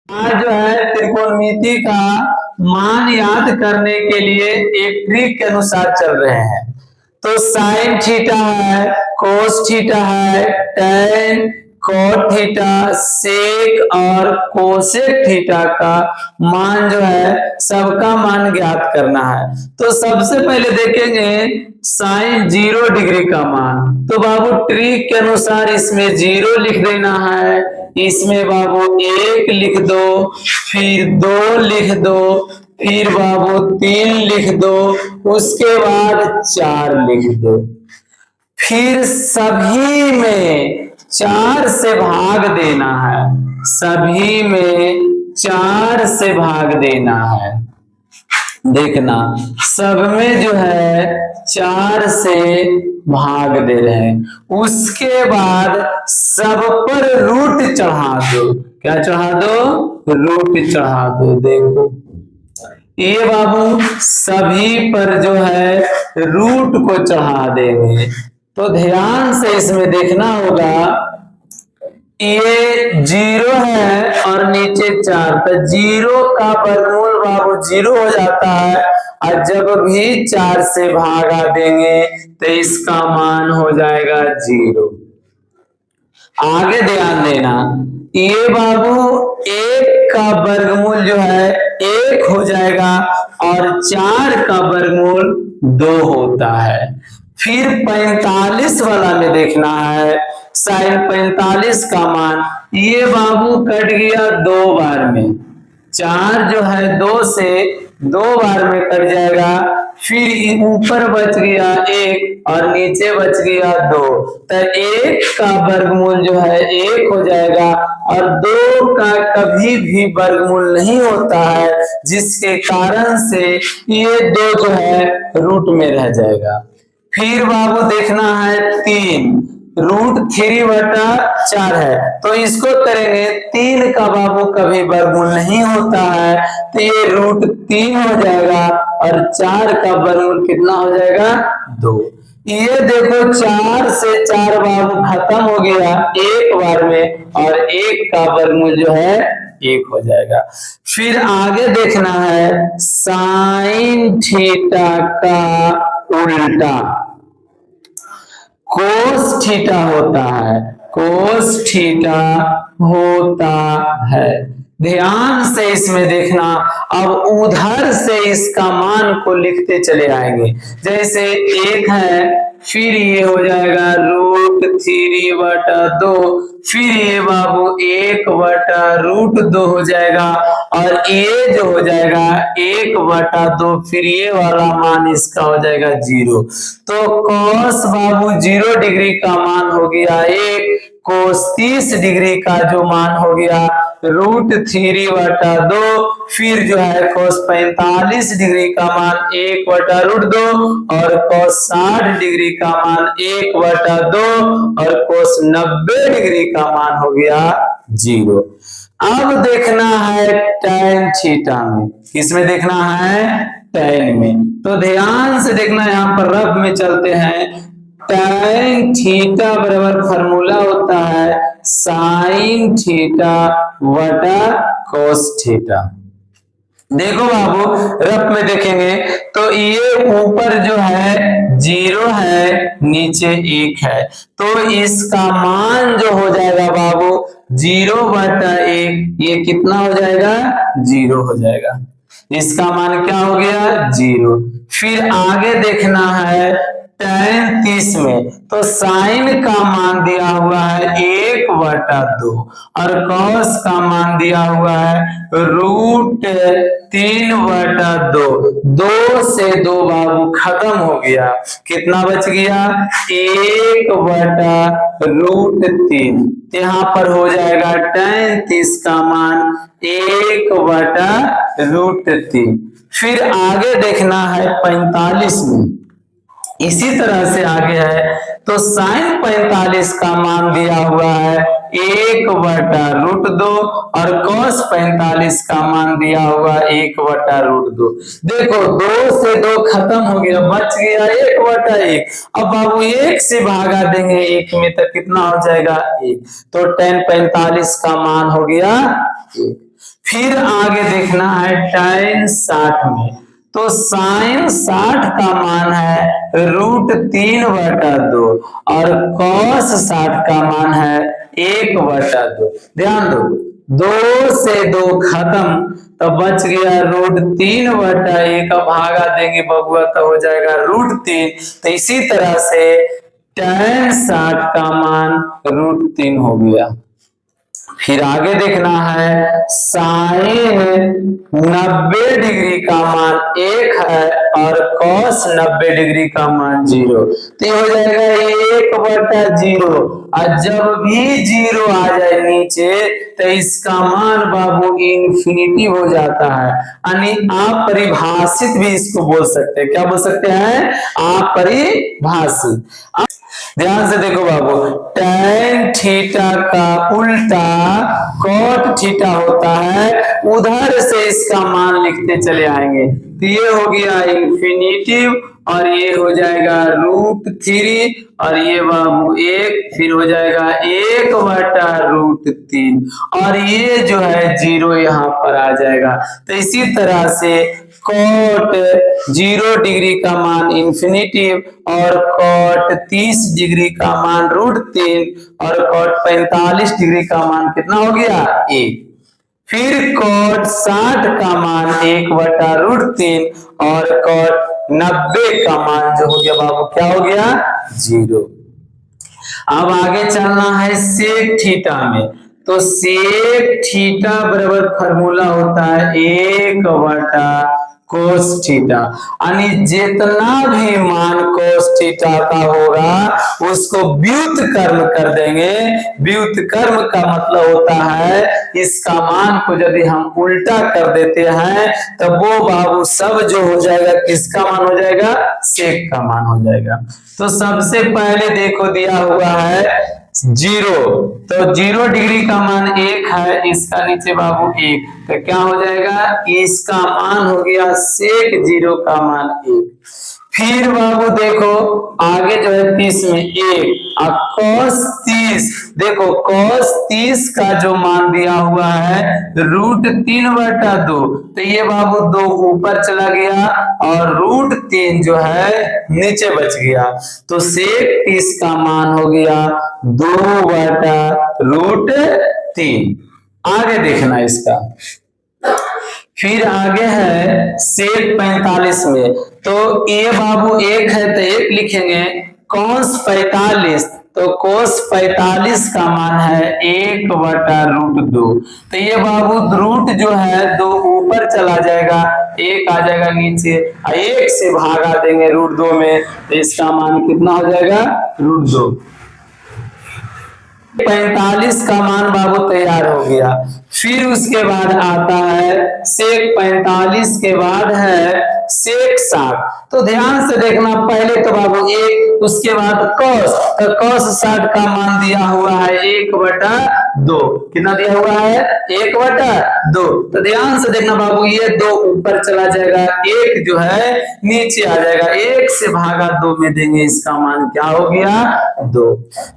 आज जो है त्रिकोणमिति का मान याद करने के लिए एक ट्रिक के अनुसार चल रहे हैं। तो साइन थीटा है, कोस थीटा है, टेन, कॉट थीटा, सेक और कोसेक थीटा का मान जो है सबका मान ज्ञात करना है। तो सबसे पहले देखेंगे साइन 0 डिग्री का मान। तो बाबू ट्रिक के अनुसार इसमें 0 लिख देना है, इसमें बाबू 1 लिख दो, फिर 2 लिख दो, फिर बाबू 3 लिख दो, उसके बाद 4 लिख दो। फिर सभी में 4 से भाग देना है, सभी में 4 से भाग देना है। देखना सब में जो है 4 से भाग दे रहे हैं। उसके बाद सब पर रूट चढ़ा दो। क्या चढ़ा दो? रूट चढ़ा दो। देखो ये बाबू सभी पर जो है रूट को चढ़ा देंगे। तो ध्यान से इसमें देखना होगा, ये 0 है और नीचे 4, तो 0 का वर्गमूल बाबू 0 हो जाता है। और जब भी 4 से भागा देंगे तो इसका मान हो जाएगा 0। आगे ध्यान देना, ये बाबू 1 का वर्गमूल जो है 1 हो जाएगा और 4 का वर्गमूल 2 होता है। फिर 45 वाला में देखना है, साइन 45 का मान, ये बाबू कट गया 2 बार में। 4 जो है 2 से 2 बार में कट जाएगा। फिर ऊपर बच गया 1 और नीचे बच गया 2, तो 1 का वर्गमूल जो है 1 हो जाएगा और 2 का कभी भी वर्गमूल नहीं होता है, जिसके कारण से ये 2 जो है रूट में रह जाएगा। फिर बाबू देखना है 3, रूट 3/4 है, तो इसको करेंगे 3 का बाबू कभी वर्गमूल नहीं होता है, तो ये रूट 3 हो जाएगा और 4 का वर्गमूल कितना हो जाएगा? 2। ये देखो 4 से 4 बाबू खत्म हो गया एक बार में और 1 का वर्गमूल जो है 1 हो जाएगा। फिर आगे देखना है साइन थीटा का उल्टा कोस थीटा होता है, कोस थीटा होता है। ध्यान से इसमें देखना, अब उधर से इसका मान को लिखते चले आएंगे। जैसे 1 है, फिर ये हो जाएगा रूट 3/2, फिर ये बाबू 1/√2 हो जाएगा और ये जो हो जाएगा 1/2, फिर ये वाला मान इसका हो जाएगा 0। तो cos बाबू 0 डिग्री का मान हो गया 1, cos 30 डिग्री का जो मान हो गया रूट 3/2, फिर जो है cos 45 डिग्री का मान 1/√2 और cos 60 डिग्री का मान 1/2 और cos 90 डिग्री का मान हो गया 0। अब देखना है tan थीटा में, किसमें देखना है? tan में। तो ध्यान से देखना, यहाँ पर रफ में चलते हैं। tan थीटा बराबर फॉर्मूला होता है साइन थीटा बटा कोस थीटा। देखो बाबू रफ में देखेंगे तो ये ऊपर जो है 0 है, नीचे 1 है, तो इसका मान जो हो जाएगा बाबू 0/1, ये कितना हो जाएगा? 0 हो जाएगा। इसका मान क्या हो गया? 0। फिर आगे देखना है tan 30 में, तो साइन का मान दिया हुआ है 1/2 और cos का मान दिया हुआ है रूट 3/2। 2 से 2 बाबू खत्म हो गया, कितना बच गया? 1/√3। यहाँ पर हो जाएगा tan 30 का मान 1/√3। फिर आगे देखना है 45 में, इसी तरह से आगे है, तो साइन 45 का मान दिया हुआ है 1/√2 और cos 45 का मान दिया हुआ 1/√2। देखो 2 से 2 खत्म हो गया, बच गया 1/1। अब बाबू 1 से भागा देंगे 1 में, तो कितना हो जाएगा? 1। तो tan 45 का मान हो गया 1। फिर आगे देखना है tan 60 में, तो sin 60 का मान है √3/2 और cos 60 का मान है 1/2। ध्यान दो, 2 से 2 खत्म तो बच गया √3/1 का भागा देंगे बबुआ तो हो जाएगा √3। तो इसी तरह से tan 60 का मान √3 हो गया। फिर आगे देखना है sin 90 डिग्री का मान 1 है और cos 90 डिग्री का मान 0, तो ये हो जाएगा 1/0। और जब भी 0 आ जाए नीचे तो इसका मान बाबू इन्फिनिटी हो जाता है, यानी अपरिभाषित भी इसको बोल सकते हैं। क्या बोल सकते हैं? अपरिभाषित। ध्यान से देखो बाबू, tan थीटा का उल्टा cot थीटा होता है, उधर से इसका मान लिखते चले आएंगे। तो ये हो गया इन्फिनिटिव और ये हो जाएगा √3 और ये बाबू 1, फिर हो जाएगा 1/√3 और ये जो है 0 यहाँ पर आ जाएगा। तो इसी तरह से cot 0 डिग्री का मान इन्फिनिटिव और cot 30 डिग्री का मान √3 और cot 45 डिग्री का मान कितना हो गया? 1। फिर cot 60 का मान 1/√3 और cot 90 का मान जो हो गया बाबू क्या हो गया? 0। अब आगे चलना है sec थीटा में, तो sec थीटा बराबर फॉर्मूला होता है 1/cos थीटा, यानी जितना भी मान cos थीटा का होगा उसको व्युत कर्म कर देंगे। व्युत कर्म का मतलब होता है इसका मान को यदि हम उल्टा कर देते हैं तो वो बाबू सब जो हो जाएगा किसका मान हो जाएगा? सेक का मान हो जाएगा। तो सबसे पहले देखो दिया हुआ है 0, तो 0 डिग्री का मान 1 है, इसका नीचे बाबू 1, तो क्या हो जाएगा? इसका मान हो गया सेक 0 का मान 1। फिर बाबू देखो आगे जो है 30 में 1 और cos 30, देखो cos 30 का जो मान दिया हुआ है √3/2, तो ये बाबू 2 ऊपर चला गया और √3 जो है नीचे बच गया, तो sec 30 का मान हो गया 2/√3। आगे देखना इसका। फिर आगे है sec 45 में, तो ये बाबू 1 है तो 1 लिखेंगे, cos 45, तो cos 45 का मान है 1/√2, तो ये बाबू रूट जो है 2 ऊपर चला जाएगा, 1 आ जाएगा नीचे, 1 से भागा देंगे √2 में, तो इसका मान कितना हो जाएगा? √2। 45 का मान बाबू तैयार हो गया। फिर उसके बाद आता है sec 45 के बाद है sec 60, तो ध्यान से देखना, पहले तो बाबू 1, उसके बाद cos, तो cos 60 का मान दिया हुआ है 1/2, कितना दिया हुआ है? 1/2, तो ध्यान से देखना बाबू, ये 2 ऊपर चला जाएगा, 1 जो है नीचे आ जाएगा, 1 से भागा 2 में देंगे, इसका मान क्या हो गया? 2।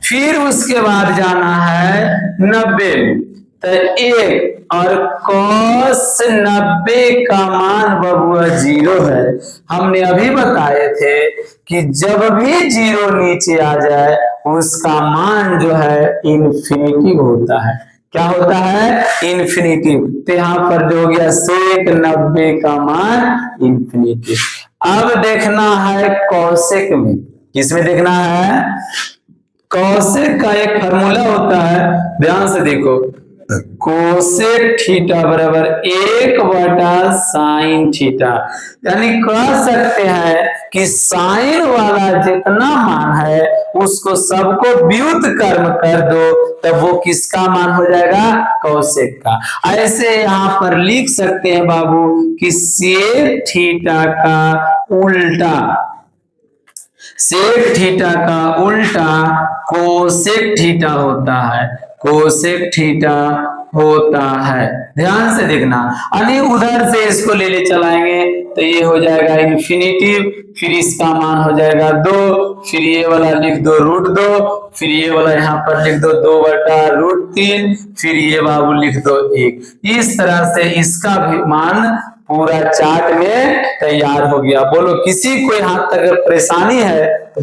फिर उसके बाद जाना है 90 में, तो 1 और cos 90 का मान बबुआ 0 है। हमने अभी बताए थे कि जब भी 0 नीचे आ जाए उसका मान जो है इन्फिनिटिव होता है। क्या होता है? इन्फिनिटिव। तो यहाँ पर जो हो गया sec 90 का मान इन्फिनिटिव। अब देखना है cosec में, किसमें देखना है? cosec का एक फॉर्मूला होता है, ध्यान से देखो, cosec थीटा बराबर 1/sin थीटा, यानी कह सकते हैं कि साइन वाला जितना मान है उसको सबको व्युत कर्म कर दो तब वो किसका मान हो जाएगा? cosec का। ऐसे यहाँ पर लिख सकते हैं बाबू कि sec थीटा का उल्टा, sec थीटा का उल्टा cosec थीटा होता है, cosec थीटा होता है। ध्यान से देखना। यानी उधर से इसको ले चलाएंगे तो ये हो जाएगा इन्फिनिटिव, फिर इसका मान हो जाएगा 2, फिर ये वाला लिख दो √2, फिर ये वाला यहाँ पर लिख दो 2/√3, फिर ये बाबू लिख दो 1। इस तरह से इसका भी मान पूरा चार्ट में तैयार हो गया। बोलो किसी कोई हाथ तक अगर परेशानी है तो